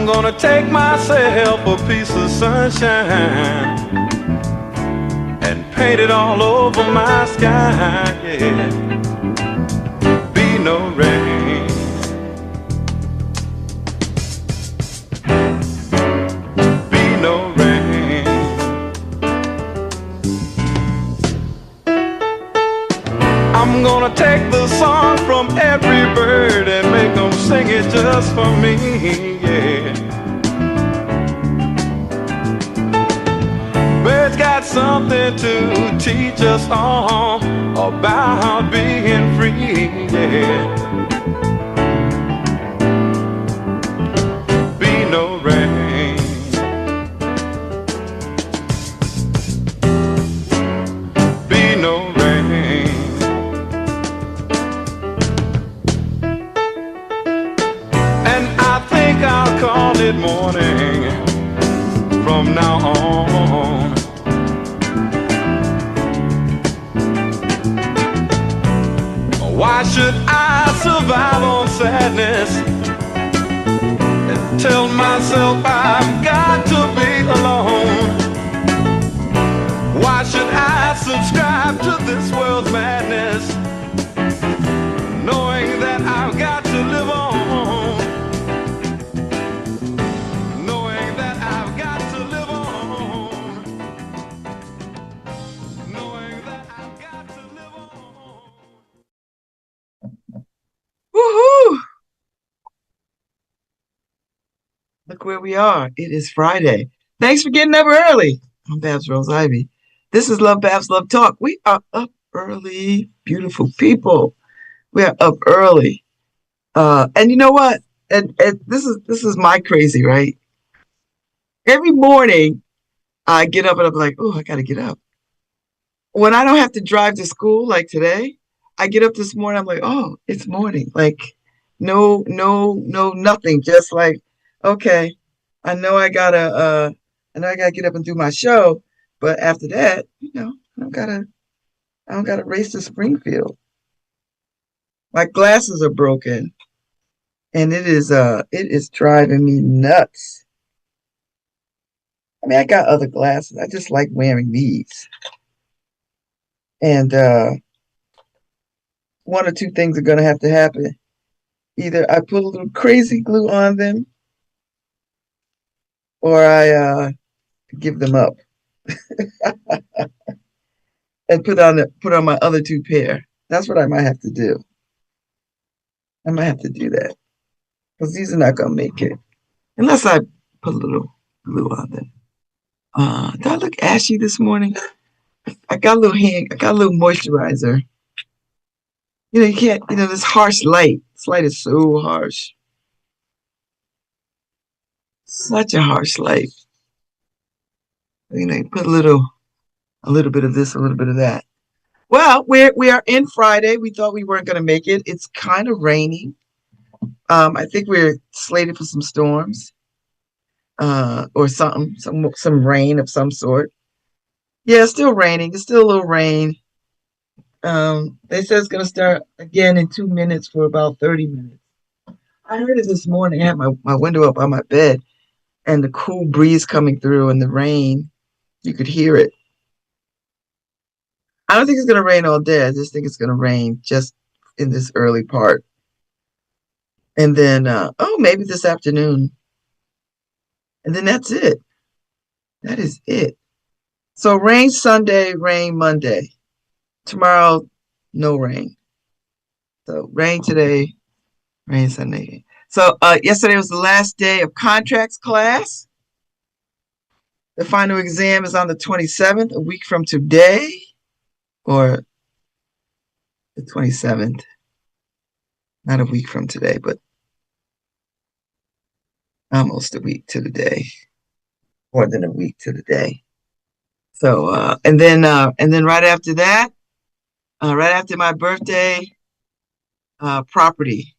gonna take myself a piece of sunshine and paint it all over my sky, yeah. Be no rain. Be no rain. I'm gonna take the song from every bird and make them sing it just for me, yeah. Birds got something to teach us all about being free, yeah. Be no rain. Be no rain. And I think I'll call it morning from now on. Why should I survive on sadness and tell myself I've got to be alone? Why should I subscribe to this world's madness, knowing that I've got to live on? Knowing that I've got to live on. Knowing that I've got to live on. Woohoo! Look where we are. It is Friday. Thanks for getting up early. I'm Babz Rose Ivy. This is LoveBabz Love Talk. We are up early, beautiful people. We are up early. And you know what? And this is my crazy, right? Every morning I get up and I'm like, oh, I gotta get up. When I don't have to drive to school like today, I get up this morning, I'm like, oh, it's morning. Like, no, nothing. Just like, okay, I know I gotta get up and do my show, but after that, I don't gotta race to Springfield. My glasses are broken, and it is driving me nuts. I mean, I got other glasses. I just like wearing these, and one or two things are gonna have to happen. Either I put a little crazy glue on them, or I give them up and put on my other two pair. That's what I might have to do. I might have to do that because these are not gonna make it unless I put a little glue on them. Do I look ashy this morning? I got a little moisturizer. You can't, this harsh light. This light is so harsh. Such a harsh light. You put a little bit of this, a little bit of that. Well, we are in Friday. We thought we weren't going to make it. It's kind of raining. I think we're slated for some storms, or something, some rain of some sort. Yeah, it's still raining. It's still a little rain. They said it's going to start again in 2 minutes for about 30 minutes. I heard it this morning. I had my window up on my bed, and the cool breeze coming through and the rain. You could hear it. I don't think it's going to rain all day. I just think it's going to rain just in this early part. And then, maybe this afternoon. And then that's it. That is it. So rain Sunday, rain Monday. Tomorrow, no rain. So rain today, rain Sunday. So yesterday was the last day of contracts class. The final exam is on the 27th, a week from today, or the 27th. Not a week from today, but almost a week to the day. More than a week to the day. So and then right after that, right after my birthday, property.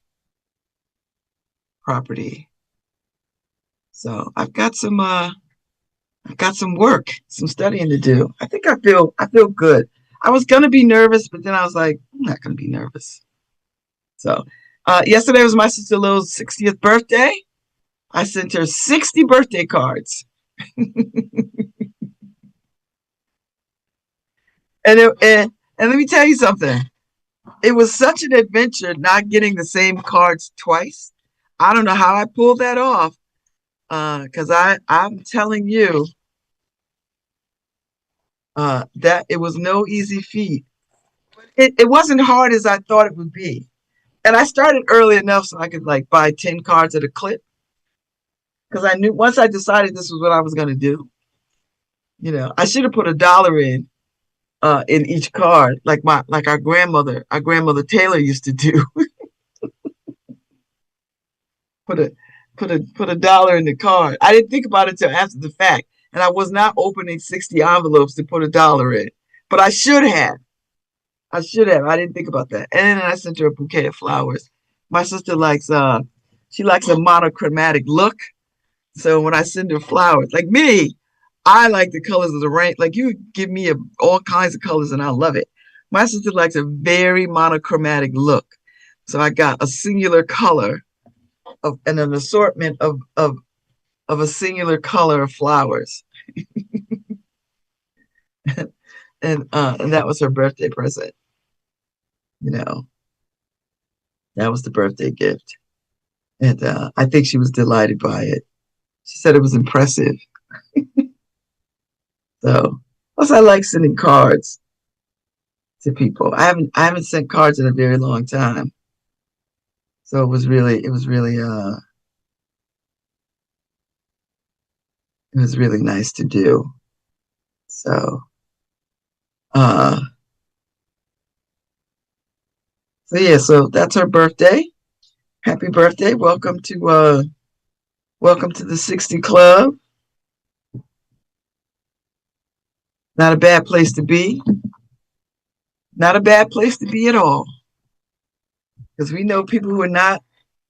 So I've got some work, some studying to do. I think I feel good. I was gonna be nervous, but then I was like, I'm not gonna be nervous. So yesterday was my sister Lil's 60th birthday. I sent her 60 birthday cards. And let me tell you something. It was such an adventure not getting the same cards twice. I don't know how I pulled that off. Because I'm telling you, that it was no easy feat. It wasn't hard as I thought it would be. And I started early enough so I could like buy 10 cards at a clip. Because I knew once I decided this was what I was going to do, I should have put $1 in each card, like our grandmother Taylor used to do. put a put $1 in the card. I didn't think about it till after the fact, and I was not opening 60 envelopes to put $1 in, but I should have. I should have. I didn't think about that. And then I sent her a bouquet of flowers. My sister likes a monochromatic look. So when I send her flowers, like me, I like the colors of the rain. Like you give me all kinds of colors and I love it. My sister likes a very monochromatic look. So I got a singular color and an assortment of a singular color of flowers. And that was her birthday present. You know, that was the birthday gift. And I think she was delighted by it. She said it was impressive. So, plus I like sending cards to people. I haven't sent cards in a very long time. So it was really nice to do. So, uh, so yeah, so that's her birthday. Happy birthday. Welcome to the 60 Club. Not a bad place to be. Not a bad place to be at all. Because we know people who are not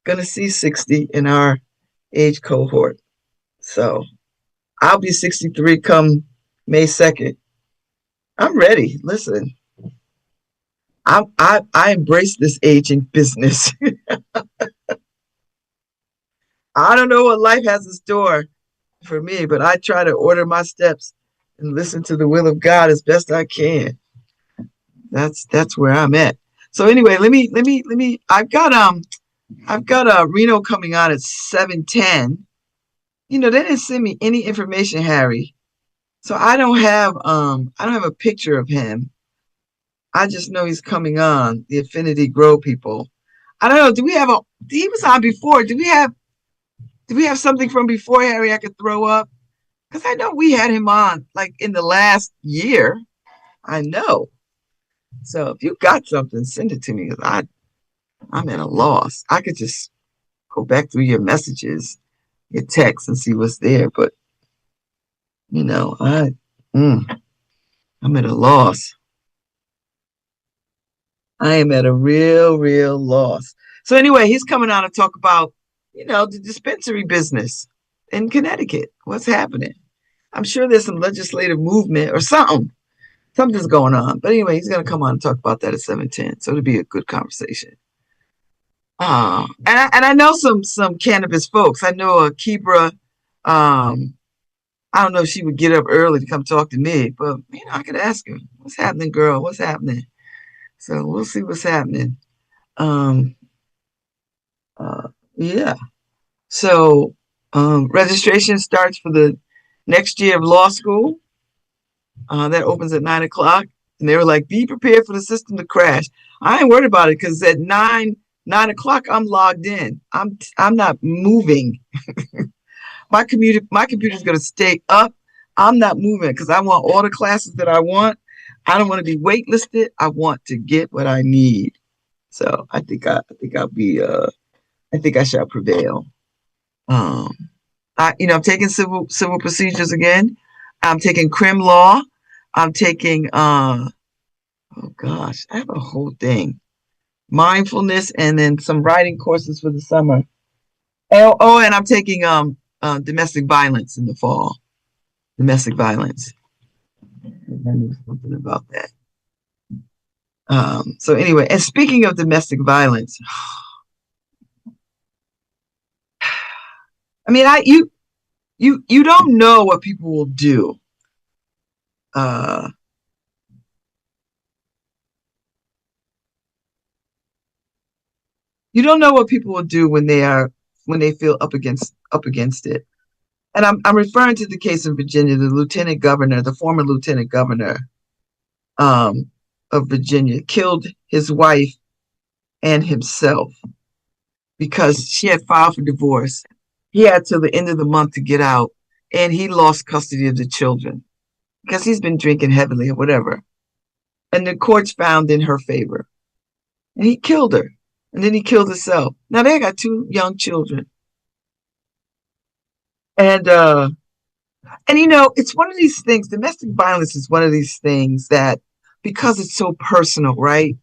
going to see 60 in our age cohort. So I'll be 63 come May 2nd. I'm ready. Listen, I embrace this aging business. I don't know what life has in store for me, but I try to order my steps and listen to the will of God as best I can. That's where I'm at. So anyway, let me. I've got Reno coming on at 7:10. They didn't send me any information, Harry. So I don't have a picture of him. I just know he's coming on, the Affinity Grow people. I don't know. He was on before. Do we have something from before, Harry, I could throw up? Because I know we had him on like in the last year. I know. So if you got something, send it to me because I'm at a loss. I could just go back through your messages, your texts, and see what's there. But you know, I mm, I'm at a loss. I am at a real loss. So anyway, he's coming on to talk about, the dispensary business in Connecticut. What's happening? I'm sure there's some legislative movement or something. Something's going on. But anyway, he's going to come on and talk about that at 7:10. So it'll be a good conversation. And I know some cannabis folks. I know Kibra. I don't know if she would get up early to come talk to me, but I could ask her, "What's happening, girl? What's happening?" So we'll see what's happening. Um, yeah. So registration starts for the next year of law school. That opens at 9 o'clock. And they were like, be prepared for the system to crash. I ain't worried about it because at 9 o'clock, I'm logged in. I'm not moving. My computer's gonna stay up. I'm not moving because I want all the classes that I want. I don't want to be waitlisted. I want to get what I need. So I think I shall prevail. Um, I'm taking civil procedures again. I'm taking crim law. I'm taking oh gosh, I have a whole thing. Mindfulness and then some writing courses for the summer. And I'm taking domestic violence in the fall. Domestic violence. I knew something about that. So anyway, and speaking of domestic violence, I mean, you don't know what people will do. Uh, you don't know what people will do when they feel up against it. And I'm referring to the case in Virginia, the former lieutenant governor um, of Virginia, killed his wife and himself because she had filed for divorce. He had till the end of the month to get out, and he lost custody of the children because he's been drinking heavily or whatever. And the courts found in her favor, and he killed her, and then he killed himself. Now they got two young children, and it's one of these things. Domestic violence is one of these things that, because it's so personal, right?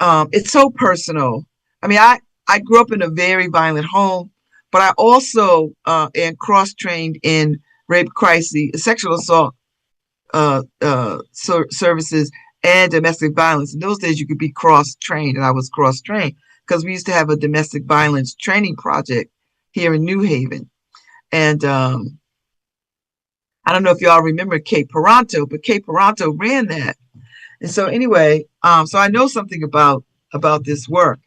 It's so personal. I mean, I grew up in a very violent home, but I also am cross trained in rape crisis, sexual assault services, and domestic violence. In those days, you could be cross trained, and I was cross trained because we used to have a domestic violence training project here in New Haven, and I don't know if y'all remember Kate Paranto, but Kate Paranto ran that. And so anyway, so I know something about this work.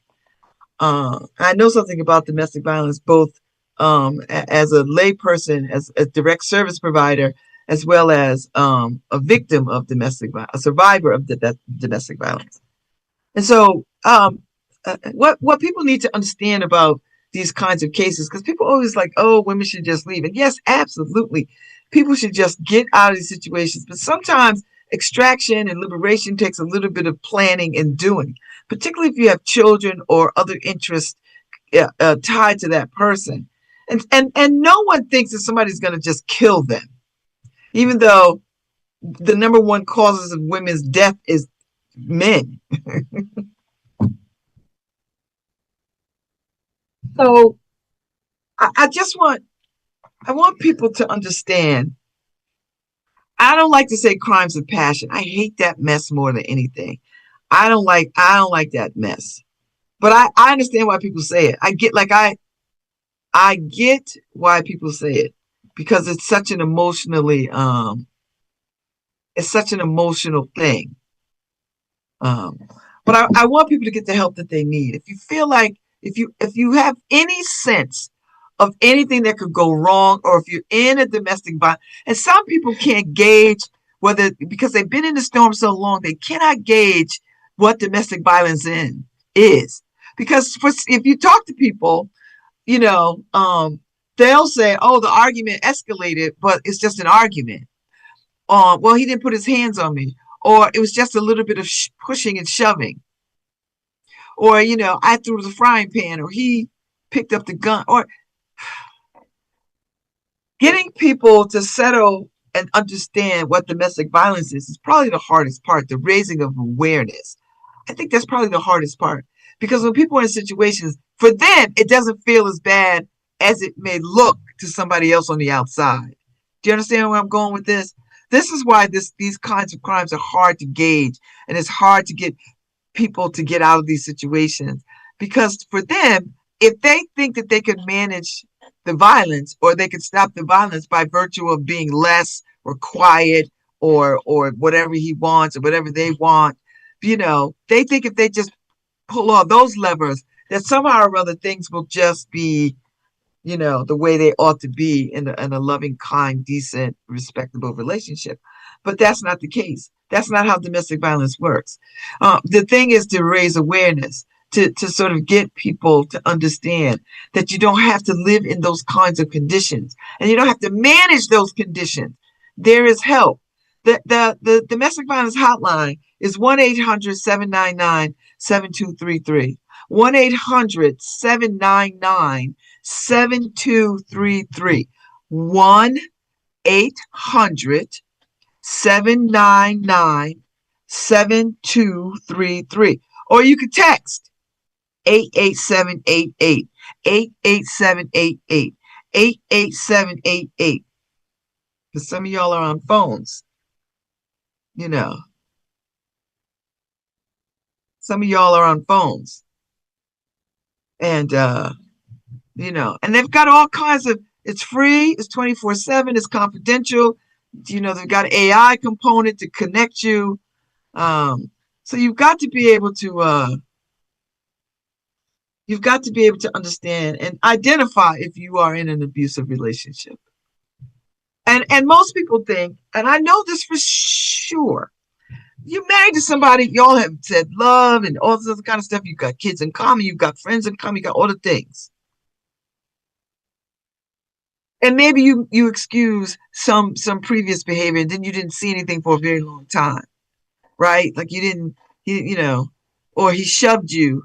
I know something about domestic violence, both as a layperson, as a direct service provider, as well as a victim of domestic violence, a survivor of domestic violence. And so, what people need to understand about these kinds of cases, because people always like, oh, women should just leave. And yes, absolutely, people should just get out of these situations. But sometimes extraction and liberation takes a little bit of planning and doing, particularly if you have children or other interests tied to that person. And no one thinks that somebody's going to just kill them, even though the number one causes of women's death is men. So I want people to understand. I don't like to say crimes of passion. I hate that mess more than anything. I don't like that mess. But I understand why people say it. I get why people say it because it's such an emotional thing. Um, but I want people to get the help that they need. If you feel like if you have any sense of anything that could go wrong, or if you're in a domestic violence, and some people can't gauge whether, because they've been in the storm so long, they cannot gauge what domestic violence is. Because if you talk to people, you know, they'll say, "Oh, the argument escalated, but it's just an argument." Well, he didn't put his hands on me, or it was just a little bit of pushing and shoving, or I threw the frying pan, or he picked up the gun, or getting people to settle and understand what domestic violence is probably the hardest part. The raising of awareness, I think that's probably the hardest part, because when people are in situations, for them it doesn't feel as bad as it may look to somebody else on the outside. Do you understand where I'm going with this? This is why these kinds of crimes are hard to gauge, and it's hard to get people to get out of these situations, because for them, if they think that they could manage the violence, or they could stop the violence by virtue of being less or quiet, or whatever he wants or whatever they want, they think if they just pull all those levers, that somehow or other things will just be the way they ought to be in a loving, kind, decent, respectable relationship. But that's not the case. That's not how domestic violence works. The thing is to raise awareness, to sort of get people to understand that you don't have to live in those kinds of conditions, and you don't have to manage those conditions. There is help. The domestic violence hotline is 1-800-799-7233. 1-800-799-7233. 1-800-799-7233. Or you could text 88788. 88788. 88788. Because some of y'all are on phones. Some of y'all are on phones. And and they've got all kinds of It's free. It's 24/7. It's confidential. They've got an AI component to connect you. So you've got to be able to understand and identify if you are in an abusive relationship. And most people think, and I know this for sure, you're married to somebody, y'all have said love and all this other kind of stuff. You've got kids in common, you've got friends in common, you got all the things. And maybe you excuse some previous behavior and then you didn't see anything for a very long time, right? Like you didn't, or he shoved you,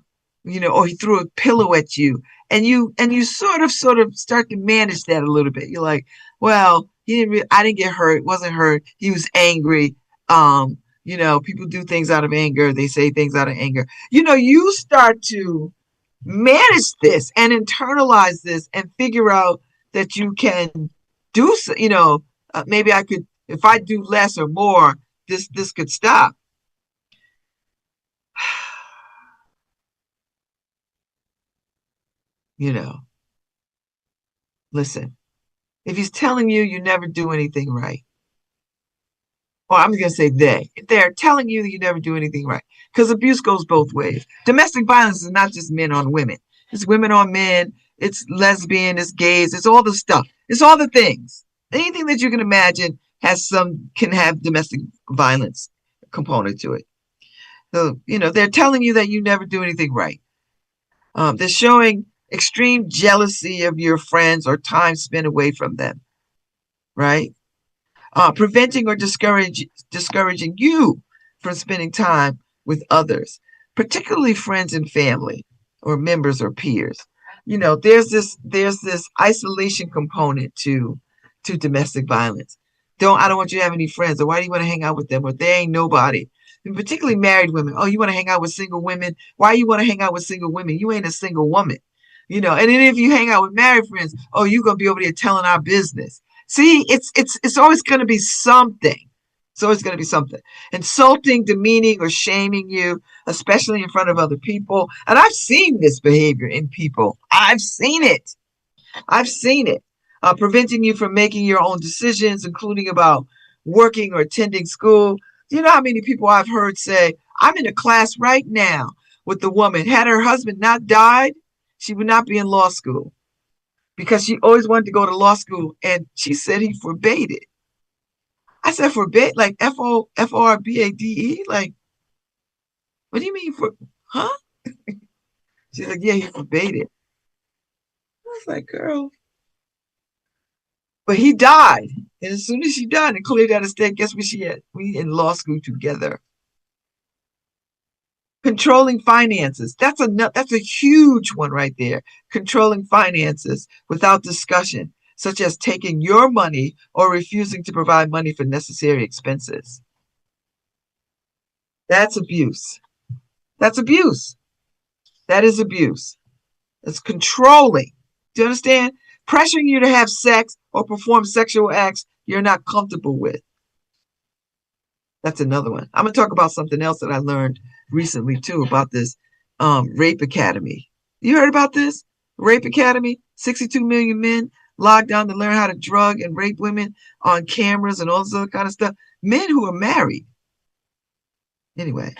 or he threw a pillow at you, and you sort of start to manage that a little bit. You're like, well, I didn't get hurt, wasn't hurt. He was angry. People do things out of anger. They say things out of anger. You start to manage this and internalize this and figure out that you can do, maybe I could, if I do less or more, this could stop. you know, Listen, if he's telling you you never do anything right, or I'm going to say if they're telling you that you never do anything right, because abuse goes both ways. Domestic violence is not just men on women. It's women on men. It's lesbian. It's gays. It's all the stuff. It's all the things. Anything that you can imagine can have domestic violence component to it. So, they're telling you that you never do anything right. They're showing extreme jealousy of your friends or time spent away from them, right? Preventing or discouraging you from spending time with others, particularly friends and family or members or peers. There's this isolation component to domestic violence. I don't want you to have any friends, or why do you want to hang out with them? Or they ain't nobody. And particularly married women. Oh, you want to hang out with single women? Why you want to hang out with single women? You ain't a single woman. And then if you hang out with married friends, oh, you're gonna be over there telling our business. See, it's always gonna be something. It's always gonna be something. Insulting, demeaning, or shaming you, especially in front of other people. And I've seen this behavior in people. I've seen it. I've seen it. Preventing you from making your own decisions, including about working or attending school. Do you know how many people I've heard say, I'm in a class right now with the woman. Had her husband not died, she would not be in law school because she always wanted to go to law school. And she said he forbade it. I said, forbade? Like FORBADE? Like, what do you mean huh? She's like, yeah, he forbade it. I was like, girl. But he died. And as soon as she died and cleared out of state, guess what she had? We in law school together. Controlling finances. That's a huge one right there. Controlling finances without discussion, such as taking your money or refusing to provide money for necessary expenses. That's abuse. That's abuse. That is abuse. It's controlling. Do you understand? Pressuring you to have sex or perform sexual acts you're not comfortable with. That's another one. I'm going to talk about something else that I learned recently, too, about this rape academy. You heard about this? Rape academy? 62 million men logged on to learn how to drug and rape women on cameras and all this other kind of stuff. Men who are married. Anyway,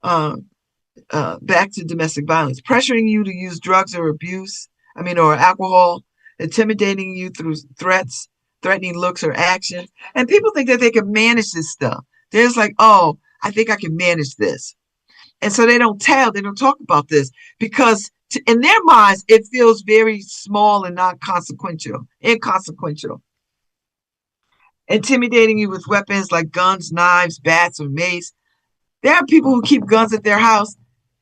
back to domestic violence. Pressuring you to use drugs or or alcohol, intimidating you through threats, threatening looks or actions. And people think that they can manage this stuff. They're just like, oh, I think I can manage this. And so they don't talk about this because in their minds, it feels very small and inconsequential. Intimidating you with weapons like guns, knives, bats, or mace. There are people who keep guns at their house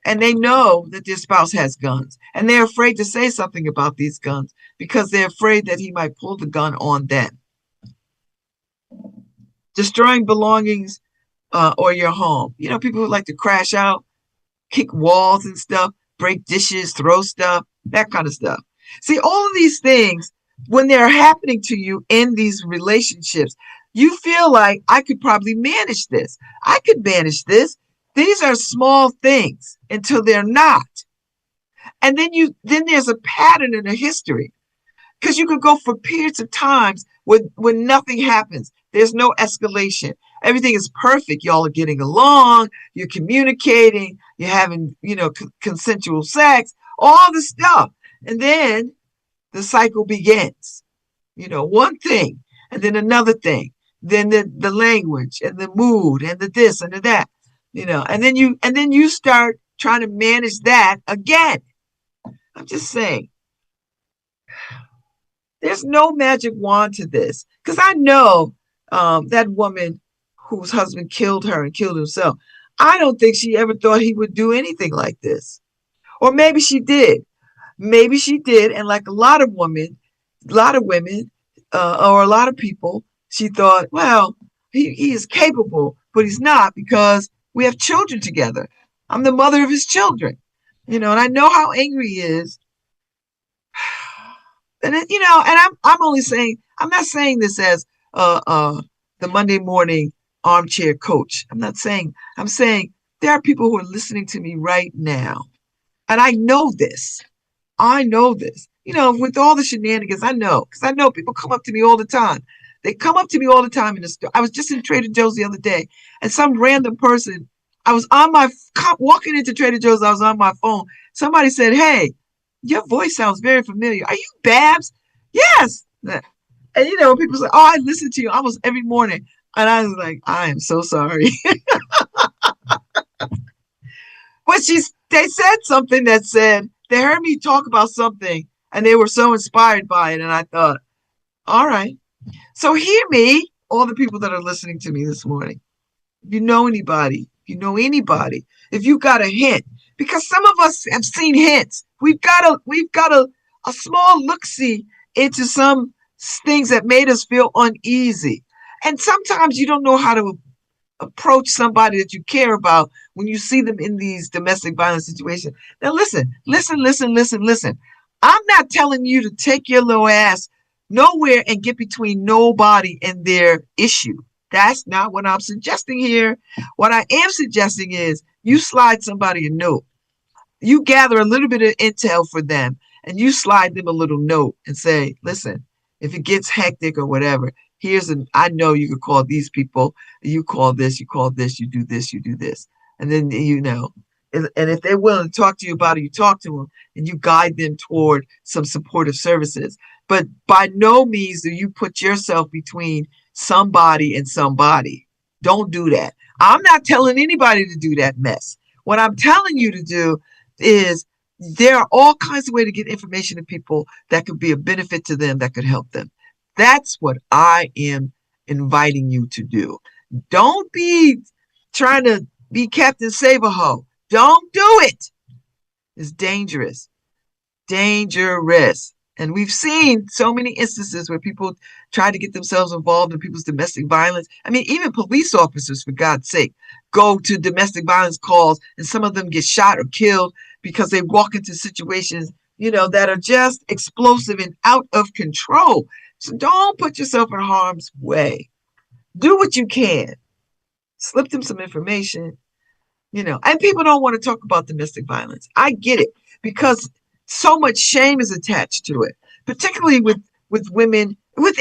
and they know that their spouse has guns. And they're afraid to say something about these guns because they're afraid that he might pull the gun on them. Destroying belongings or your home. People who like to crash out, kick walls and stuff, break dishes, throw stuff, that kind of stuff. See, all of these things, when they're happening to you in these relationships, you feel like I could probably manage this. I could manage this. These are small things until they're not. And then there's a pattern in a history. because you could go for periods of times when nothing happens. There's no escalation. Everything is perfect. Y'all are getting along. You're communicating. You're having, consensual sex, all the stuff. And then the cycle begins. One thing and then another thing. Then the language and the mood and the this and the that. And then you start trying to manage that again. I'm just saying, there's no magic wand to this. Because I know that woman whose husband killed her and killed himself. I don't think she ever thought he would do anything like this. Or maybe she did. Maybe she did. And like a lot of women, or a lot of people, she thought, well, he is capable, but he's not because we have children together. I'm the mother of his children. And I know how angry he is. And I'm only saying, I'm not saying this as the Monday morning armchair coach. I'm saying there are people who are listening to me right now. And I know this. With all the shenanigans, because I know people come up to me all the time. They come up to me all the time in the store. I was just in Trader Joe's the other day, and some random person, I was walking into Trader Joe's, I was on my phone. Somebody said, "Hey, your voice sounds very familiar. Are you Babz?" Yes. And people say, "Oh, I listen to you almost every morning." And I was like, I am so sorry. But they said something that said, they heard me talk about something and they were so inspired by it. And I thought, all right. So hear me, all the people that are listening to me this morning. If you know anybody, if you got a hint, because some of us have seen hints. We've got a small look-see into some things that made us feel uneasy. And sometimes you don't know how to approach somebody that you care about when you see them in these domestic violence situations. Now listen. I'm not telling you to take your little ass nowhere and get between nobody and their issue. That's not what I'm suggesting here. What I am suggesting is you slide somebody a note. You gather a little bit of intel for them and you slide them a little note and say, listen, if it gets hectic or whatever, I know you could call these people, you call this, you do this, you do this. And then, and if they're willing to talk to you about it, you talk to them and you guide them toward some supportive services. But by no means do you put yourself between somebody and somebody. Don't do that. I'm not telling anybody to do that mess. What I'm telling you to do is there are all kinds of ways to get information to people that could be a benefit to them, that could help them. That's what I am inviting you to do. Don't be trying to be Captain Save-A-Ho. Don't do it. It's dangerous. Dangerous. And we've seen so many instances where people try to get themselves involved in people's domestic violence. I mean, even police officers, for God's sake, go to domestic violence calls and some of them get shot or killed because they walk into situations, that are just explosive and out of control. So don't put yourself in harm's way. Do what you can. Slip them some information, and people don't want to talk about domestic violence. I get it, because so much shame is attached to it, particularly with women, with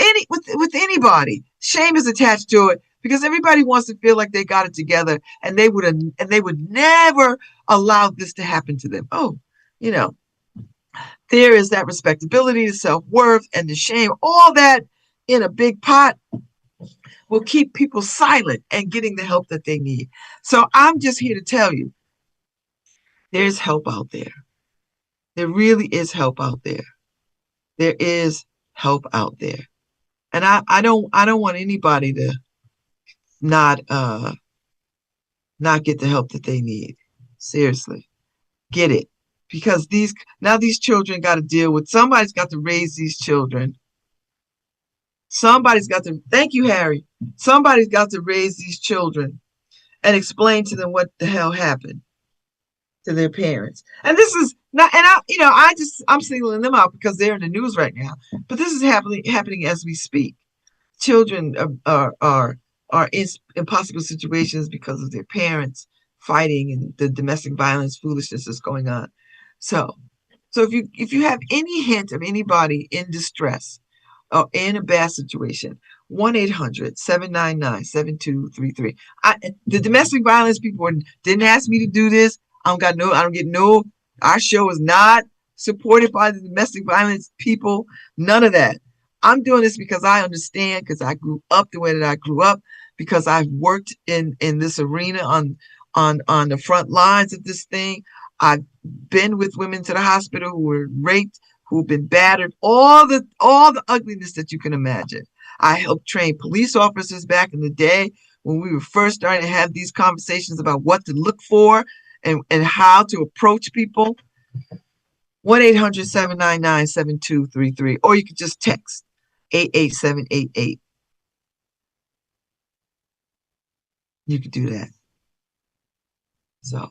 anybody. Shame is attached to it because everybody wants to feel like they got it together, and they would never allow this to happen to them. Oh, there is that respectability, the self-worth, and the shame, all that in a big pot will keep people silent and getting the help that they need. So I'm just here to tell you, there's help out there. There really is help out there. There is help out there. And I don't want anybody to not get the help that they need. Seriously. Get it. Because these children got to deal with, somebody's got to raise these children. Thank you, Harry. Somebody's got to raise these children and explain to them what the hell happened to their parents. And this is not, and I'm singling them out because they're in the news right now. But this is happening as we speak. Children are in impossible situations because of their parents fighting and the domestic violence foolishness that's going on. So So if you have any hint of anybody in distress or in a bad situation, 1-800-799-7233. The domestic violence people didn't ask me to do this. I don't get no, our show is not supported by the domestic violence people. None of that. I'm doing this because I understand, because I grew up the way that I grew up, because I've worked in this arena on the front lines of this thing. I've been with women to the hospital who were raped, who've been battered, all the ugliness that you can imagine. I helped train police officers back in the day when we were first starting to have these conversations about what to look for and how to approach people. 1-800-799-7233, or you could just text 88788. You could do that. So,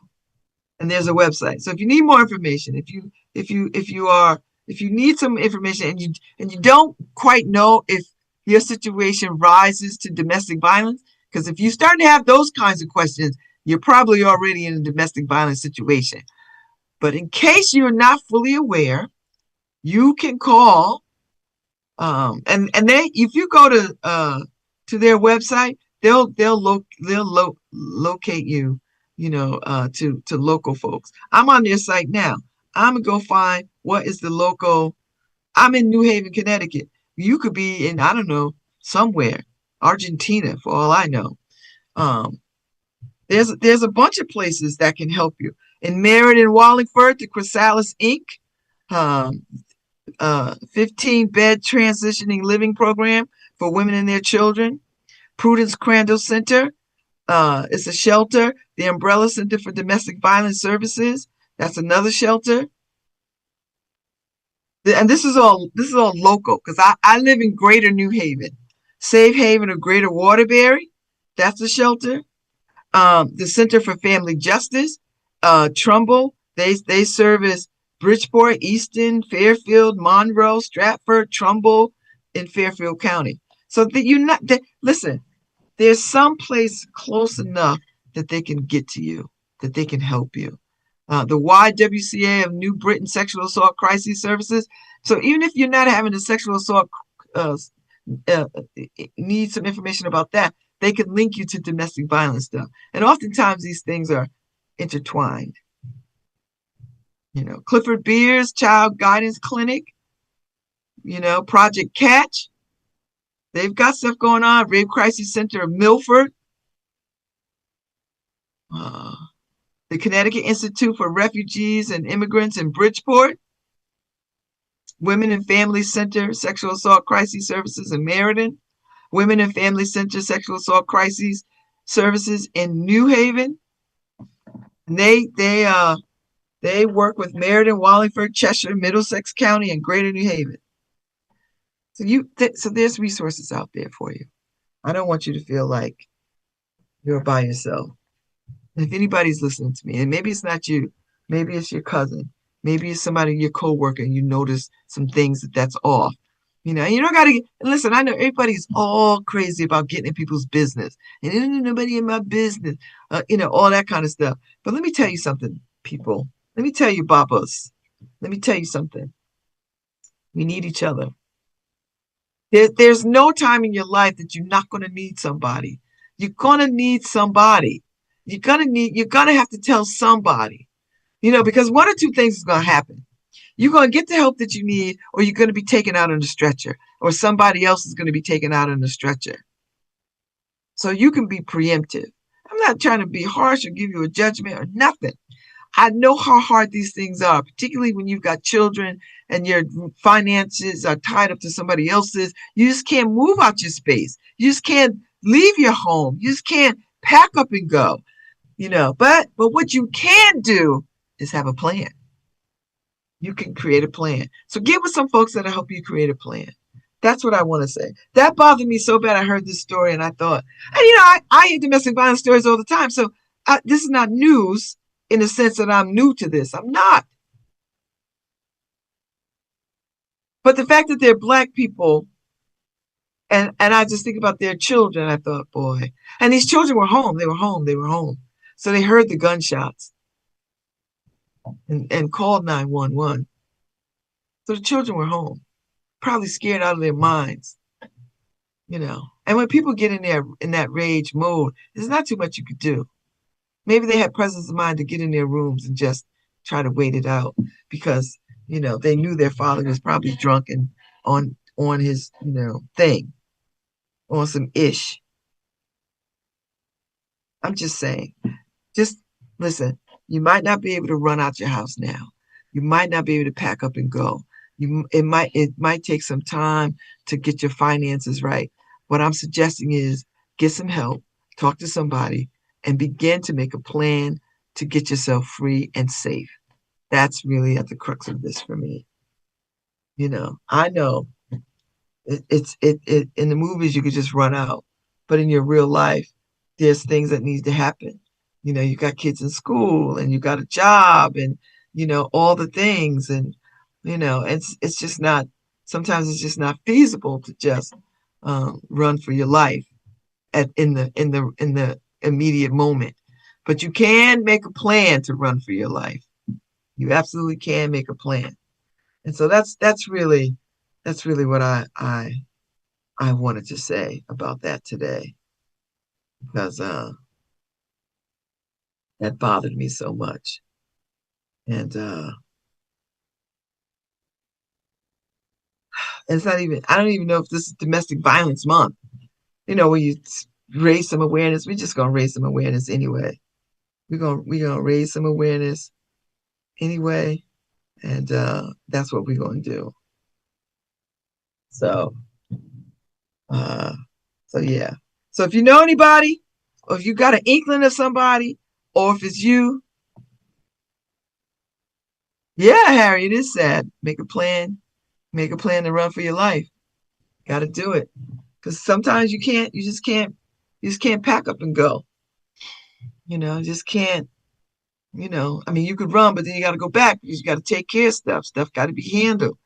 and there's a website. So if you need more information, if you need some information and you don't quite know if your situation rises to domestic violence, because if you start to have those kinds of questions, you're probably already in a domestic violence situation. But in case you're not fully aware, you can call, and they, if you go to their website, they'll locate you, to local folks. I'm on their site now. I'm gonna go find what is the local. I'm in New Haven, Connecticut. You could be in, I don't know, somewhere, Argentina, for all I know. Um, there's a bunch of places that can help you. In Meriden, Wallingford, the Chrysalis Inc. 15-bed transitioning living program for women and their children. Prudence Crandall Center is a shelter. The Umbrella Center for Domestic Violence Services, that's another shelter. And this is all local, because I live in Greater New Haven. Safe Haven of Greater Waterbury, that's a shelter. The Center for Family Justice, Trumbull, they service Bridgeport, Easton, Fairfield, Monroe, Stratford, Trumbull, in Fairfield County. So that listen, there's some place close enough that they can get to you, that they can help you. The YWCA of New Britain Sexual Assault Crisis Services. So even if you're not having a sexual assault, need some information about that, they can link you to domestic violence stuff. And oftentimes these things are intertwined. Clifford Beers Child Guidance Clinic, Project Catch. They've got stuff going on. Rape Crisis Center of Milford. The Connecticut Institute for Refugees and Immigrants in Bridgeport. Women and Family Center Sexual Assault Crisis Services in Meriden. Women and Family Center Sexual Assault Crisis Services in New Haven. And they work with Meriden, Wallingford, Cheshire, Middlesex County, and Greater New Haven. So there's resources out there for you. I don't want you to feel like you're by yourself. If anybody's listening to me, and maybe it's not you, maybe it's your cousin, maybe it's somebody, your coworker, and you notice some things that's off. You don't got to listen. I know everybody's all crazy about getting in people's business, and ain't nobody in my business, all that kind of stuff. But let me tell you something, people. Let me tell you, Babas. Let me tell you something. We need each other. There's no time in your life that you're not going to need somebody. You're going to need somebody. You're going to have to tell somebody, because one or two things is going to happen. You're going to get the help that you need, or you're going to be taken out on a stretcher, or somebody else is going to be taken out on a stretcher. So you can be preemptive. I'm not trying to be harsh or give you a judgment or nothing. I know how hard these things are, particularly when you've got children and your finances are tied up to somebody else's. You just can't move out your space. You just can't leave your home. You just can't pack up and go, But what you can do is have a plan. You can create a plan. So get with some folks that'll help you create a plan. That's what I want to say. That bothered me so bad. I heard this story and I thought, and I hear domestic violence stories all the time. So this is not news in the sense that I'm new to this. I'm not. But the fact that they're Black people, and I just think about their children, I thought, boy. And these children were home. They were home. So they heard the gunshots and called 911. So the children were home, probably scared out of their minds, you know. And when people get in there in that rage mode, there's not too much you could do. Maybe they had presence of mind to get in their rooms and just try to wait it out because, they knew their father was probably drunk and on his, thing, on some ish. I'm just saying. Just listen, you might not be able to run out your house now. You might not be able to pack up and go. It might take some time to get your finances right. What I'm suggesting is get some help, talk to somebody, and begin to make a plan to get yourself free and safe. That's really at the crux of this for me. I know it in the movies you could just run out, but in your real life there's things that need to happen. You got kids in school and you got a job and all the things, and it's just not, sometimes it's just not feasible to just run for your life in the immediate moment, but you can make a plan to run for your life. You absolutely can make a plan. And so that's really what I wanted to say about that today, because that bothered me so much. And it's not even, I don't even know if this is domestic violence month. When you raise some awareness, we're just gonna raise some awareness anyway. We're gonna raise some awareness anyway, and that's what we're gonna do. So uh so yeah. So if you know anybody, or if you got an inkling of somebody, or if it's you, yeah, Harry, it is sad. Make a plan. Make a plan to run for your life. Got to do it. Because sometimes you can't, you just can't pack up and go. You just can't, I mean, you could run, but then you got to go back because you got to take care of stuff. Stuff got to be handled.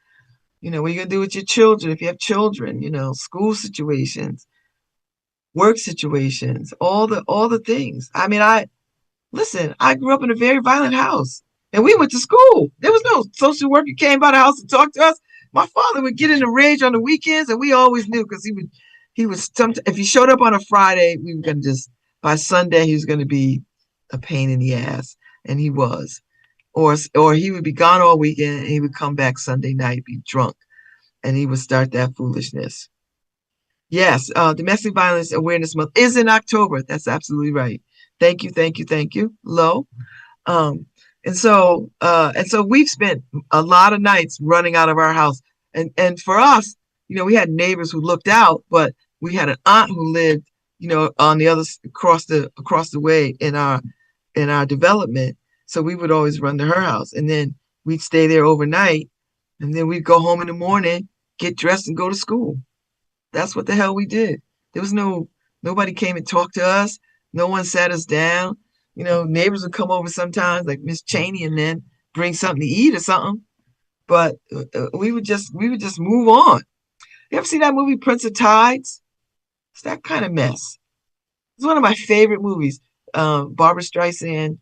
What are you going to do with your children if you have children, school situations, work situations, all the things. I mean, listen, I grew up in a very violent house and we went to school. There was no social worker came by the house to talk to us. My father would get in a rage on the weekends and we always knew because he was if he showed up on a Friday, we were going to just, by Sunday, he was going to be a pain in the ass. And he was. Or he would be gone all weekend and he would come back Sunday night, be drunk, and he would start that foolishness. Yes, Domestic Violence Awareness Month is in October. That's absolutely right. Thank you, thank you, thank you, Lo. Um, and so we've spent a lot of nights running out of our house. And for us, we had neighbors who looked out, but we had an aunt who lived, on the other across the way in our development. So we would always run to her house, and then we'd stay there overnight, and then we'd go home in the morning, get dressed, and go to school. That's what the hell we did. There was nobody came and talked to us. No one sat us down. Neighbors would come over sometimes, like Miss Cheney, and then bring something to eat or something. But we would just move on. You ever see that movie Prince of Tides? It's that kind of mess. It's one of my favorite movies. Barbara Streisand.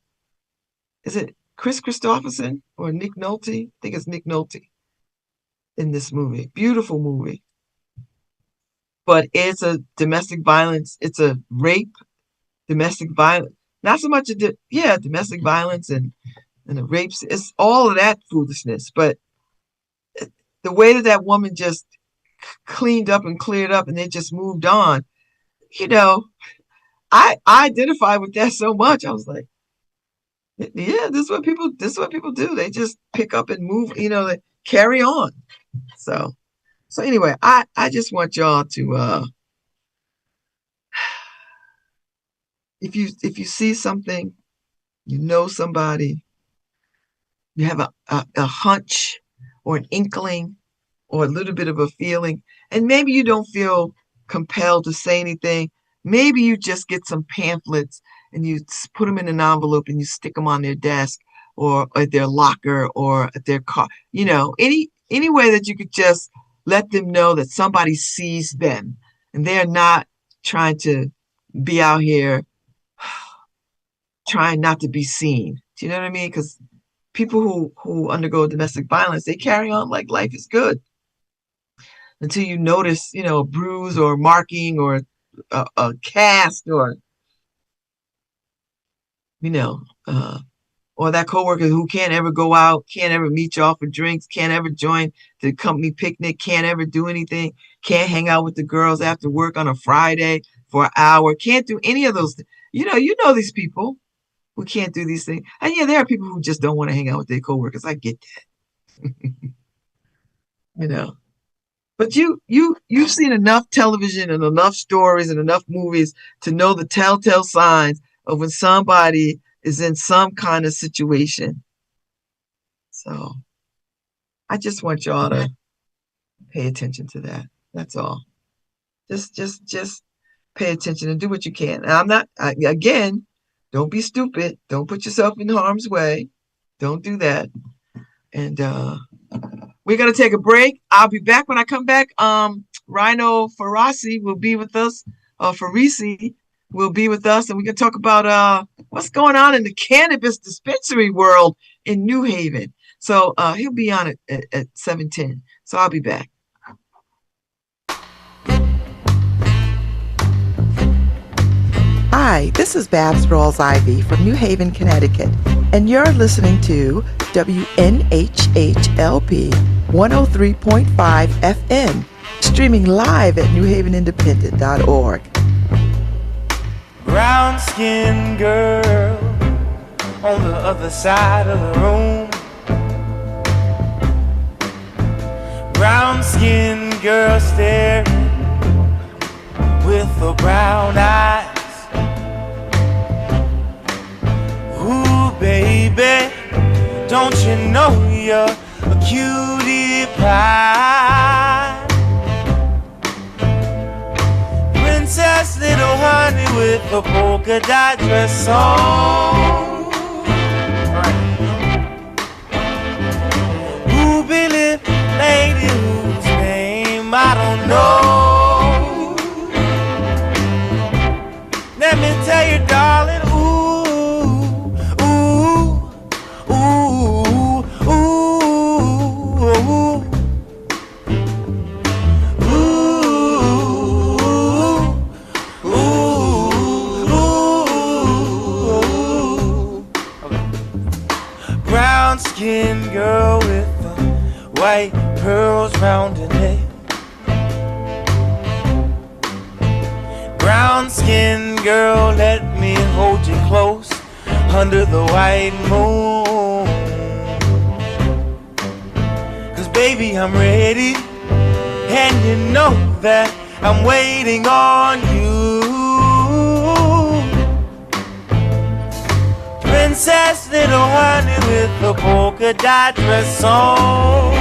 Is it Chris Christopherson or Nick Nolte? I think it's Nick Nolte in this movie. Beautiful movie. But it's a domestic violence. It's a rape, domestic violence. Not so much domestic violence and the rapes. It's all of that foolishness. But the way that woman just cleaned up and cleared up and then just moved on, you know, I identify with that so much. I was like, yeah, this is what people do. They just pick up and move, they carry on. So anyway, I just want y'all to if you see something, somebody, you have a hunch or an inkling or a little bit of a feeling, and maybe you don't feel compelled to say anything. Maybe you just get some pamphlets and you put them in an envelope and you stick them on their desk or at their locker or at their car, any way that you could just let them know that somebody sees them and they're not trying to be out here trying not to be seen. Do you know what I mean? Because people who undergo domestic violence, they carry on like life is good until you notice, a bruise or marking or a cast or, you know, or that coworker who can't ever go out, can't ever meet y'all for drinks, can't ever join the company picnic, can't ever do anything, can't hang out with the girls after work on a Friday for an hour, can't do any of those. You know these people who can't do these things. And yeah, there are people who just don't want to hang out with their coworkers. I get that, you know. But you've seen enough television and enough stories and enough movies to know the telltale signs of when somebody is in some kind of situation. So I just want y'all to pay attention to that. That's all. Just pay attention and do what you can. And again, don't be stupid. Don't put yourself in harm's way. Don't do that. And we're gonna take a break. I'll be back when I come back. Rhino Farasi will be with us. Farisi will be with us, and we can talk about what's going on in the cannabis dispensary world in New Haven. So he'll be on at 7:10. So I'll be back. Hi, this is Babz Rawls-Ivy from New Haven, Connecticut, and you're listening to WNHHLP 103.5 FM, streaming live at newhavenindependent.org. Brown-skinned girl on the other side of the room. Brown-skinned girl staring with her brown eyes. Ooh, baby, don't you know you're a cutie pie? Princess little honey with a polka dot dress on. Ruby lip lady whose name I don't know. Let me tell you, darling, brown-skinned girl with the white pearls round her neck. Brown-skinned girl, let me hold you close under the white moon. 'Cause baby, I'm ready, and you know that I'm waiting on you. Princess little honey with the polka dot dress on.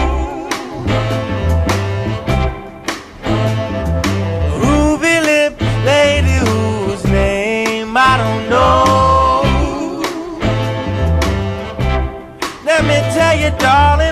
Ruby lip lady whose name I don't know. Let me tell you, darling,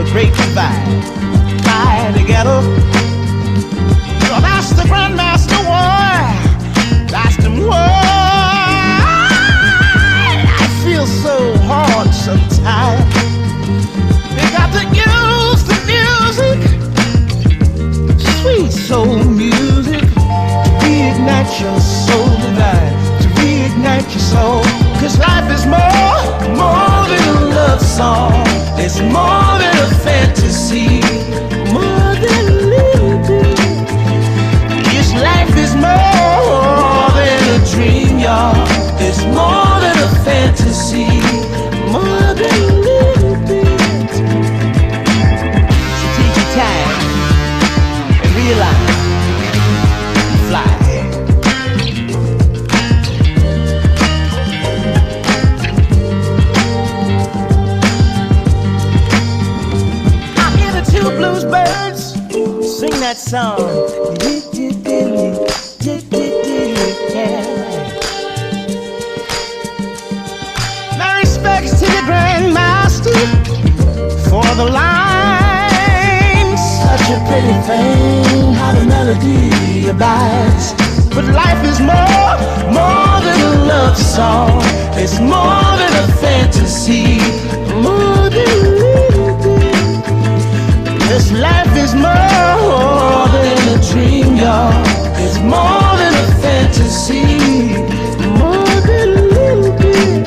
the great divide. Fly together. Well, that's the Grandmaster War. That's the war. I feel so hard sometimes. They got to use the music, sweet soul music, to reignite your soul divine, to reignite your soul. Cause life is more than a love song. It's more than a fantasy, more than a little bit. This life is more than a dream, y'all. It's more than a fantasy, more than a little bit. So take your time and realize, fly. Two blues birds sing that song. My respects to the Grandmaster for the line. Such a pretty thing, how the melody abides. But life is more than a love song. It's more than a fantasy, more than a little bit. This life is more than a dream, y'all. It's more than a fantasy, more than a little bit.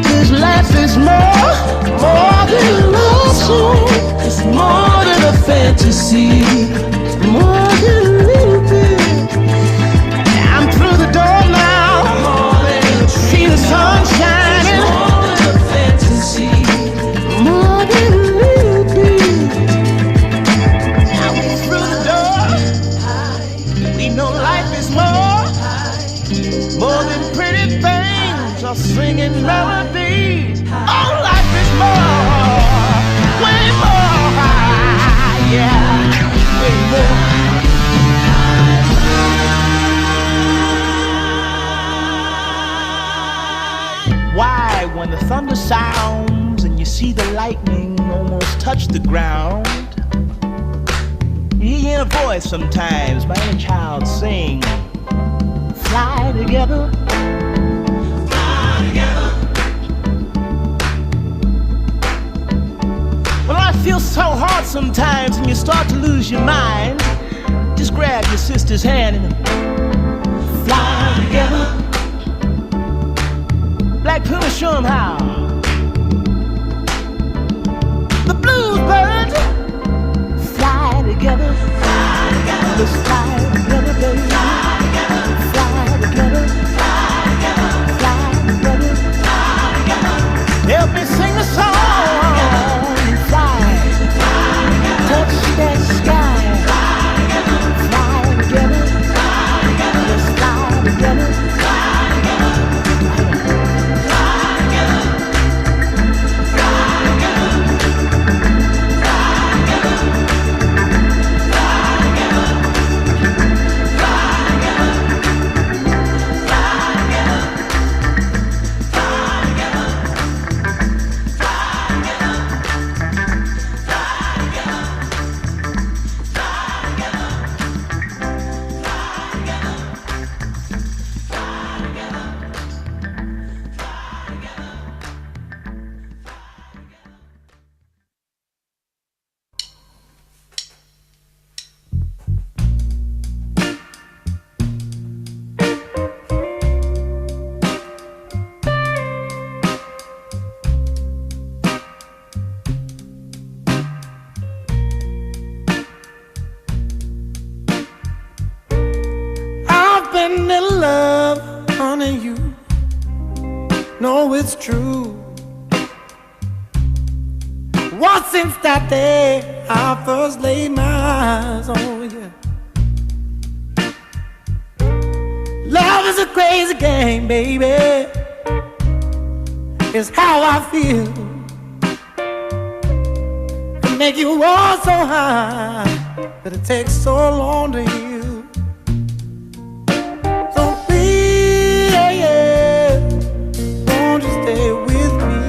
This life is more than a love song. It's more than a fantasy, more than a little bit. I'm through the door now. See the sun shining. More than a fantasy, more than a little bit. More than pretty things or singing melodies. Oh, life is more, way more, yeah, way more. Why, when the thunder sounds and you see the lightning almost touch the ground, you hear a voice sometimes by any child sing, fly together, fly together. Well, I feel so hard sometimes and you start to lose your mind. Just grab your sister's hand and fly together. Black Puma, show 'em how. The bluebirds fly together, fly together. Let's fly together, baby. Fly together, fly together, fly together, fly together, fly together. Help me sing the song and fly, touch that sky. Fly together, let's fly together. been in love, honey, you know it's true. Once since that day I first laid my eyes on you. Love is a crazy game, baby. It's how I feel. Can make you all so high that it takes so long to heal. So please, won't you stay with me?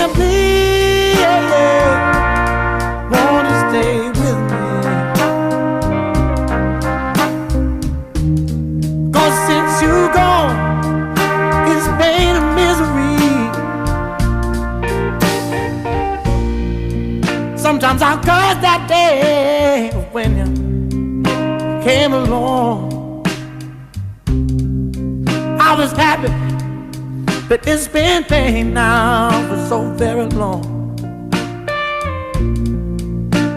you please, won't you stay with me? 'Cause since you gone, it's pain and misery. Sometimes I curse that day when you came along. I was happy, but it's been pain now for so very long.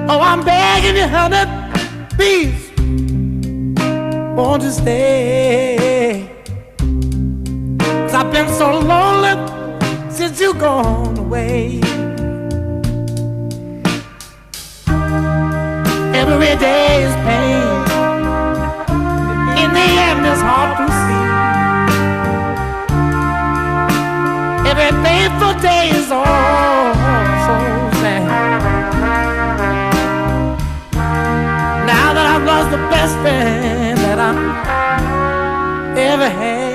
Oh, I'm begging you, honey, please, won't you stay? 'Cause I've been so lonely since you gone away. Every day is pain. In the end, it's hard to see. Every painful day is all so sad. Now that I've lost the best friend that I ever had.